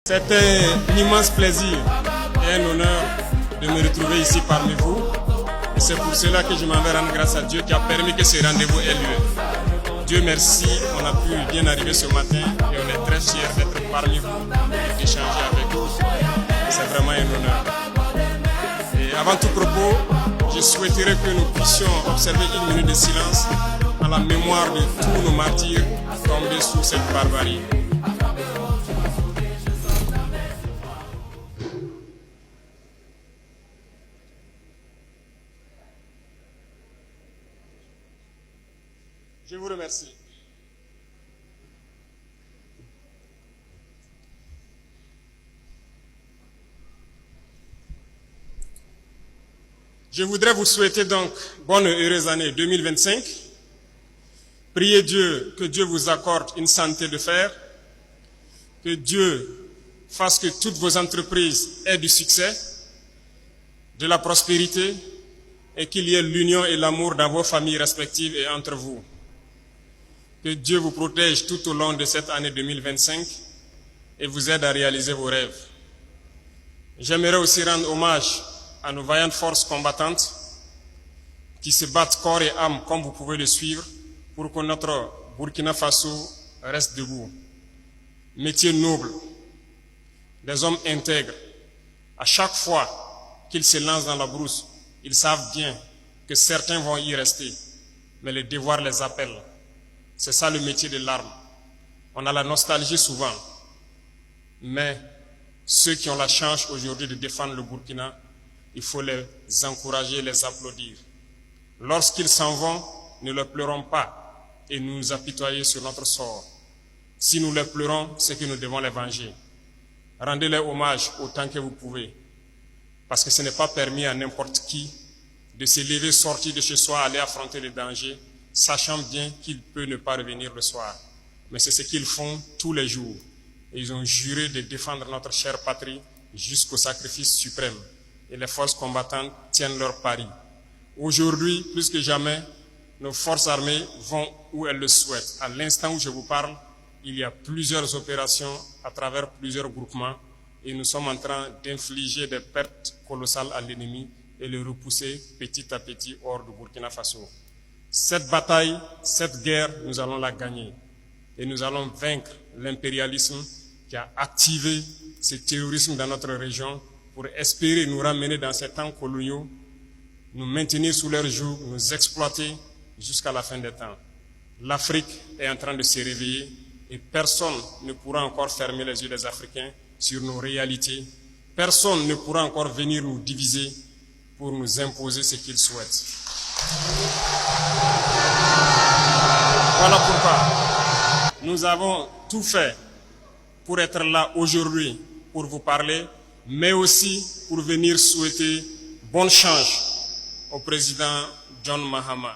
C'est un immense plaisir et un honneur de me retrouver ici parmi vous. Et c'est pour cela que je m'en vais rendre grâce à Dieu qui a permis que ce rendez-vous ait lieu. Dieu merci, on a pu bien arriver ce matin et on est très fiers d'être parmi vous et d'échanger avec vous. C'est vraiment un honneur. Et avant tout propos, je souhaiterais que nous puissions observer une minute de silence en la mémoire de tous nos martyrs tombés sous cette barbarie. Je vous remercie. Je voudrais vous souhaiter donc bonne et heureuse année 2025. Priez Dieu, que Dieu vous accorde une santé de fer, que Dieu fasse que toutes vos entreprises aient du succès, de la prospérité et qu'il y ait l'union et l'amour dans vos familles respectives et entre vous. Que Dieu vous protège tout au long de cette année 2025 et vous aide à réaliser vos rêves. J'aimerais aussi rendre hommage à nos vaillantes forces combattantes qui se battent corps et âme, comme vous pouvez le suivre, pour que notre Burkina Faso reste debout. Métier noble, des hommes intègres. À chaque fois qu'ils se lancent dans la brousse, ils savent bien que certains vont y rester, mais le devoir les appelle. C'est ça le métier de l'arme. On a la nostalgie souvent, mais ceux qui ont la chance aujourd'hui de défendre le Burkina, il faut les encourager, les applaudir. Lorsqu'ils s'en vont, ne les pleurons pas et nous apitoyer sur notre sort. Si nous les pleurons, c'est que nous devons les venger. Rendez-les hommage autant que vous pouvez, parce que ce n'est pas permis à n'importe qui de se lever, sortir de chez soi, aller affronter les dangers, sachant bien qu'il peut ne pas revenir le soir. Mais c'est ce qu'ils font tous les jours. Et ils ont juré de défendre notre chère patrie jusqu'au sacrifice suprême. Et les forces combattantes tiennent leur pari. Aujourd'hui, plus que jamais, nos forces armées vont où elles le souhaitent. À l'instant où je vous parle, il y a plusieurs opérations à travers plusieurs groupements et nous sommes en train d'infliger des pertes colossales à l'ennemi et le repousser petit à petit hors du Burkina Faso. Cette bataille, cette guerre, nous allons la gagner. Et nous allons vaincre l'impérialisme qui a activé ce terrorisme dans notre région pour espérer nous ramener dans ces temps coloniaux, nous maintenir sous leur joug, nous exploiter jusqu'à la fin des temps. L'Afrique est en train de se réveiller et personne ne pourra encore fermer les yeux des Africains sur nos réalités. Personne ne pourra encore venir nous diviser pour nous imposer ce qu'ils souhaitent. Voilà pourquoi nous avons tout fait pour être là aujourd'hui, pour vous parler, mais aussi pour venir souhaiter bonne chance au président John Mahama.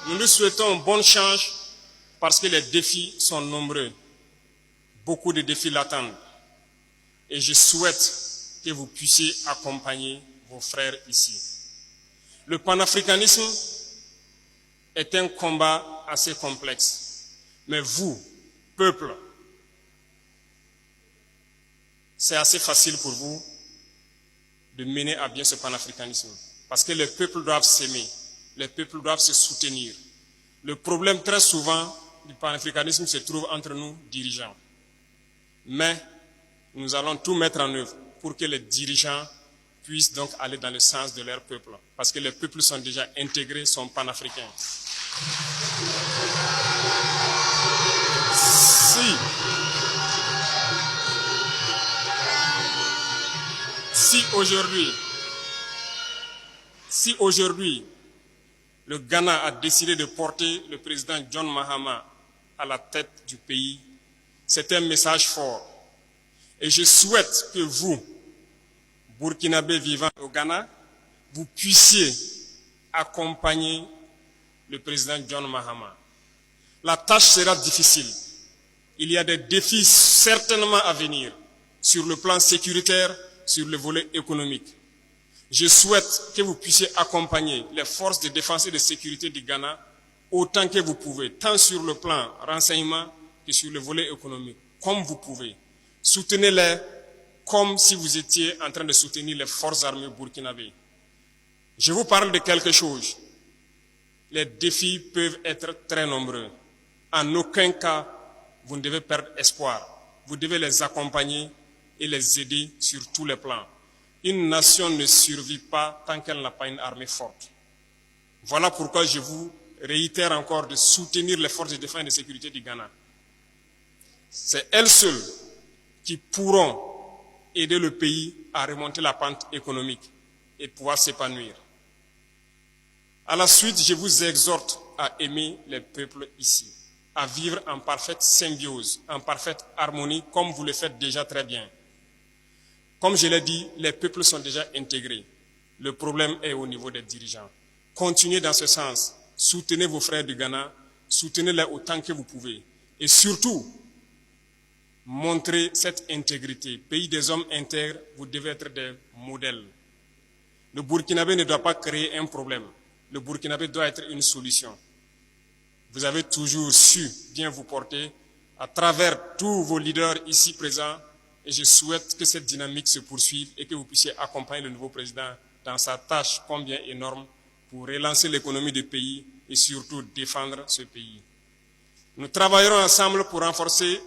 Nous lui souhaitons bonne chance parce que les défis sont nombreux. Beaucoup de défis l'attendent. Et je souhaite que vous puissiez accompagner vos frères ici. Le panafricanisme est un combat assez complexe. Mais vous, peuple, c'est assez facile pour vous de mener à bien ce panafricanisme. Parce que les peuples doivent s'aimer, les peuples doivent se soutenir. Le problème très souvent du panafricanisme se trouve entre nous, dirigeants. Mais nous allons tout mettre en œuvre pour que les dirigeants puissent donc aller dans le sens de leur peuple. Parce que les peuples sont déjà intégrés, sont panafricains. Si aujourd'hui, le Ghana a décidé de porter le président John Mahama à la tête du pays, c'est un message fort. Et je souhaite que vous, Burkinabés vivant au Ghana, vous puissiez accompagner le président John Mahama. La tâche sera difficile. Il y a des défis certainement à venir sur le plan sécuritaire, sur le volet économique. Je souhaite que vous puissiez accompagner les forces de défense et de sécurité du Ghana autant que vous pouvez, tant sur le plan renseignement que sur le volet économique, comme vous pouvez. Soutenez-les comme si vous étiez en train de soutenir les forces armées burkinabées. Je vous parle de quelque chose. Les défis peuvent être très nombreux. En aucun cas, vous ne devez perdre espoir. Vous devez les accompagner et les aider sur tous les plans. Une nation ne survit pas tant qu'elle n'a pas une armée forte. Voilà pourquoi je vous réitère encore de soutenir les forces de défense et de sécurité du Ghana. C'est elles seules qui pourront aider le pays à remonter la pente économique et pouvoir s'épanouir. À la suite, je vous exhorte à aimer les peuples ici, à vivre en parfaite symbiose, en parfaite harmonie, comme vous le faites déjà très bien. Comme je l'ai dit, les peuples sont déjà intégrés. Le problème est au niveau des dirigeants. Continuez dans ce sens. Soutenez vos frères du Ghana, soutenez-les autant que vous pouvez. Et surtout, montrez cette intégrité. Pays des hommes intègres, vous devez être des modèles. Le Burkinabé ne doit pas créer un problème. Le Burkinabé doit être une solution. Vous avez toujours su bien vous porter à travers tous vos leaders ici présents et je souhaite que cette dynamique se poursuive et que vous puissiez accompagner le nouveau président dans sa tâche combien énorme pour relancer l'économie du pays et surtout défendre ce pays. Nous travaillerons ensemble pour renforcer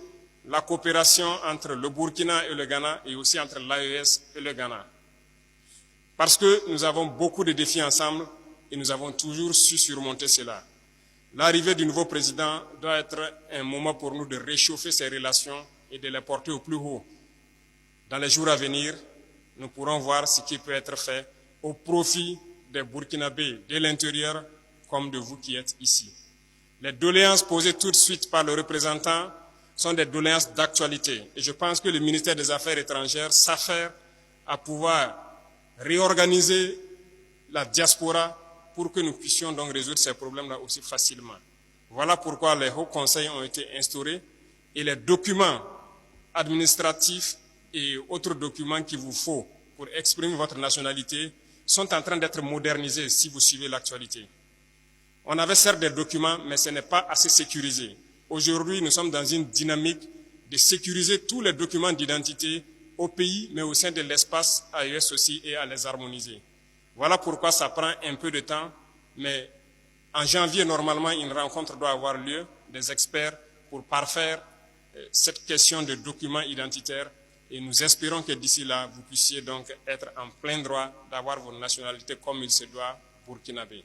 la coopération entre le Burkina et le Ghana et aussi entre l'AES et le Ghana. Parce que nous avons beaucoup de défis ensemble et nous avons toujours su surmonter cela. L'arrivée du nouveau président doit être un moment pour nous de réchauffer ces relations et de les porter au plus haut. Dans les jours à venir, nous pourrons voir ce qui peut être fait au profit des Burkinabés de l'intérieur comme de vous qui êtes ici. Les doléances posées tout de suite par le représentant sont des doléances d'actualité. Et je pense que le ministère des Affaires étrangères s'affaire à pouvoir réorganiser la diaspora pour que nous puissions donc résoudre ces problèmes-là aussi facilement. Voilà pourquoi les hauts conseils ont été instaurés et les documents administratifs et autres documents qu'il vous faut pour exprimer votre nationalité sont en train d'être modernisés si vous suivez l'actualité. On avait certes des documents, mais ce n'est pas assez sécurisé. Aujourd'hui, nous sommes dans une dynamique de sécuriser tous les documents d'identité au pays, mais au sein de l'espace AES aussi et à les harmoniser. Voilà pourquoi ça prend un peu de temps, mais en janvier, normalement, une rencontre doit avoir lieu des experts pour parfaire cette question de documents identitaires et nous espérons que d'ici là, vous puissiez donc être en plein droit d'avoir votre nationalité comme il se doit burkinabé.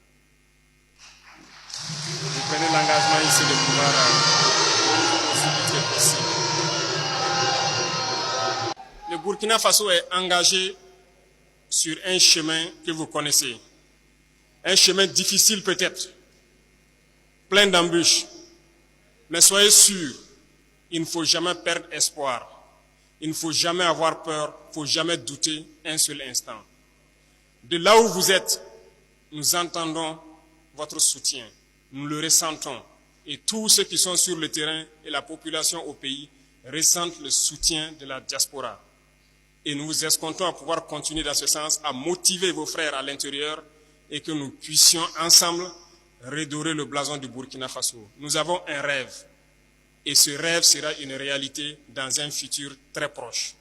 Vous prenez l'engagement ici de pouvoir aussi vite que possible. Le Burkina Faso est engagé sur un chemin que vous connaissez. Un chemin difficile peut-être, plein d'embûches. Mais soyez sûrs, il ne faut jamais perdre espoir. Il ne faut jamais avoir peur, il ne faut jamais douter un seul instant. De là où vous êtes, nous entendons votre soutien. Nous le ressentons. Et tous ceux qui sont sur le terrain et la population au pays ressentent le soutien de la diaspora. Et nous vous escomptons à pouvoir continuer dans ce sens, à motiver vos frères à l'intérieur et que nous puissions ensemble redorer le blason du Burkina Faso. Nous avons un rêve. Et ce rêve sera une réalité dans un futur très proche.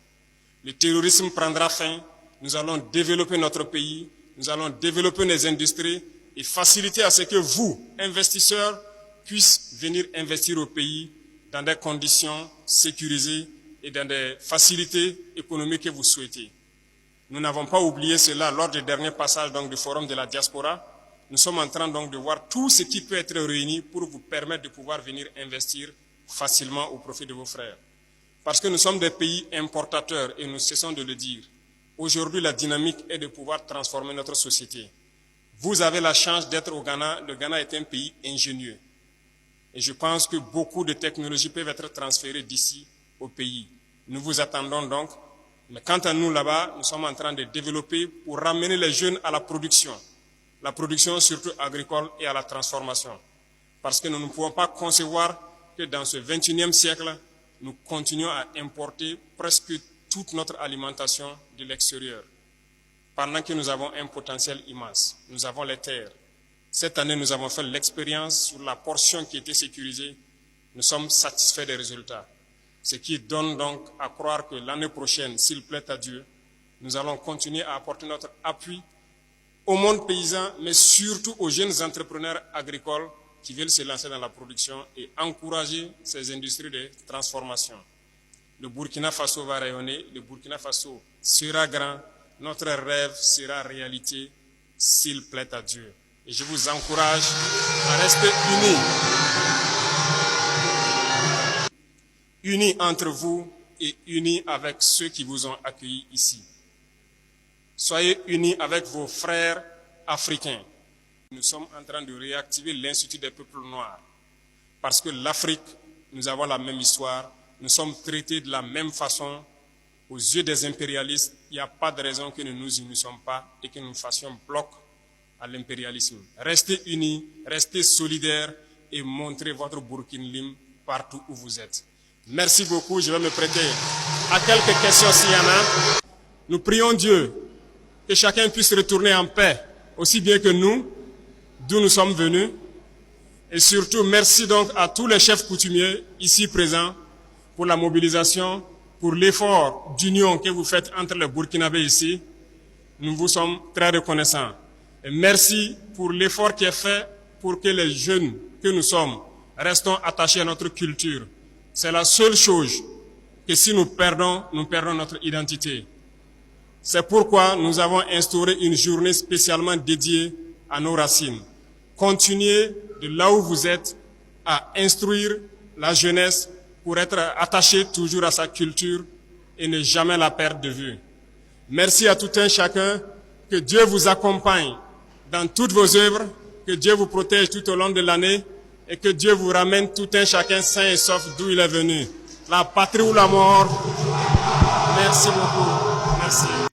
Le terrorisme prendra fin, nous allons développer notre pays, nous allons développer nos industries et faciliter à ce que vous, investisseurs, puissiez venir investir au pays dans des conditions sécurisées et dans des facilités économiques que vous souhaitez. Nous n'avons pas oublié cela lors du dernier passage donc, du Forum de la diaspora. Nous sommes en train donc de voir tout ce qui peut être réuni pour vous permettre de pouvoir venir investir facilement au profit de vos frères. Parce que nous sommes des pays importateurs et nous cessons de le dire. Aujourd'hui, la dynamique est de pouvoir transformer notre société. Vous avez la chance d'être au Ghana. Le Ghana est un pays ingénieux. Et je pense que beaucoup de technologies peuvent être transférées d'ici au pays. Nous vous attendons donc. Mais quant à nous là-bas, nous sommes en train de développer pour ramener les jeunes à la production surtout agricole et à la transformation. Parce que nous ne pouvons pas concevoir que dans ce 21e siècle, nous continuons à importer presque toute notre alimentation de l'extérieur. pendant que nous avons un potentiel immense. Nous avons les terres. Cette année, nous avons fait l'expérience sur la portion qui était sécurisée. Nous sommes satisfaits des résultats. Ce qui donne donc à croire que l'année prochaine, s'il plaît à Dieu, nous allons continuer à apporter notre appui au monde paysan, mais surtout aux jeunes entrepreneurs agricoles qui veulent se lancer dans la production et encourager ces industries de transformation. Le Burkina Faso va rayonner, le Burkina Faso sera grand, notre rêve sera réalité s'il plaît à Dieu. Et je vous encourage à rester unis entre vous et unis avec ceux qui vous ont accueillis ici. Soyez unis avec vos frères africains. Nous sommes en train de réactiver l'Institut des peuples noirs. Parce que l'Afrique, nous avons la même histoire, nous sommes traités de la même façon. Aux yeux des impérialistes, il n'y a pas de raison que nous nous unissions pas et que nous fassions bloc à l'impérialisme. Restez unis, restez solidaires et montrez votre Burkina partout où vous êtes. Merci beaucoup, je vais me prêter à quelques questions s'il y en a. Nous prions Dieu que chacun puisse retourner en paix, aussi bien que nous, d'où nous sommes venus. Et surtout, merci donc à tous les chefs coutumiers ici présents pour la mobilisation, pour l'effort d'union que vous faites entre les Burkinabés ici. Nous vous sommes très reconnaissants. Et merci pour l'effort qui est fait pour que les jeunes que nous sommes restons attachés à notre culture. C'est la seule chose que si nous perdons notre identité. C'est pourquoi nous avons instauré une journée spécialement dédiée à nos racines. Continuez de là où vous êtes à instruire la jeunesse pour être attaché toujours à sa culture et ne jamais la perdre de vue. Merci à tout un chacun. Que Dieu vous accompagne dans toutes vos œuvres, que Dieu vous protège tout au long de l'année et que Dieu vous ramène tout un chacun sain et sauf d'où il est venu. La patrie ou la mort. Merci beaucoup. Merci.